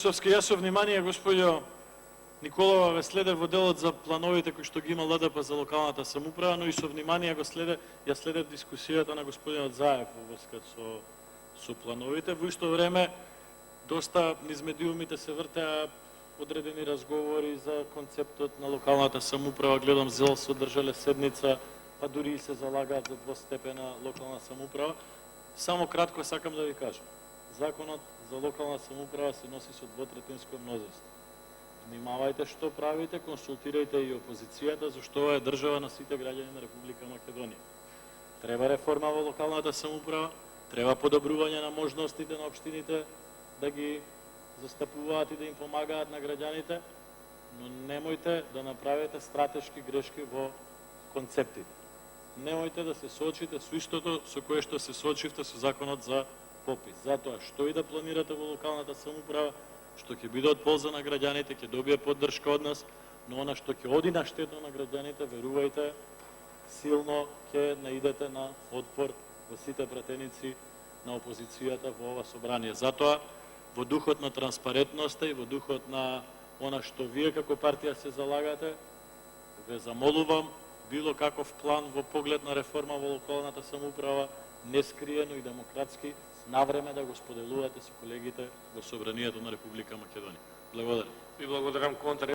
Јас со внимание, господјо Николова, ве следев во делот за плановите кои што ги има ЛДП за локалната самоуправа, но и со внимание ја следев дискусијата на господинот Заев во врска со плановите. Во исто време, доста низ медиумите се вртеа одредени разговори за концептот на локалната самоуправа. Гледам ЗЕЛ се одржале седница, па дури и се залагаат за двостепена локална самоуправа. Само кратко сакам да ви кажам. Законот за локална самоуправа се носи со двотретинско мнозинство. Внимавајте што правите, консултирајте и опозицијата, зашто ова е држава на сите граѓани на Република Македонија. Треба реформа во локалната самоуправа, треба подобрување на можностите на општините да ги застапуваат и да им помагаат на граѓаните, но немојте да направите стратешки грешки во концептите. Немојте да се соочите со истото со кое што се соочивте со законот за попис. Затоа што и да планирате во локалната самоуправа, што ќе биде од полза на граѓаните, ќе добие поддршка од нас, но она што ќе оди на штета на граѓаните, верувајте, силно ќе наидете на отпор во сите пратеници на опозицијата во ова собрание. Затоа, во духот на транспарентноста и во духот на она што вие како партија се залагате, ве замолувам било каков план во поглед на реформа во локалната самоуправа, нескриено и демократски, навреме да го споделувате со колегите во Собранието на Република Македонија. Благодарам. И благодарам контра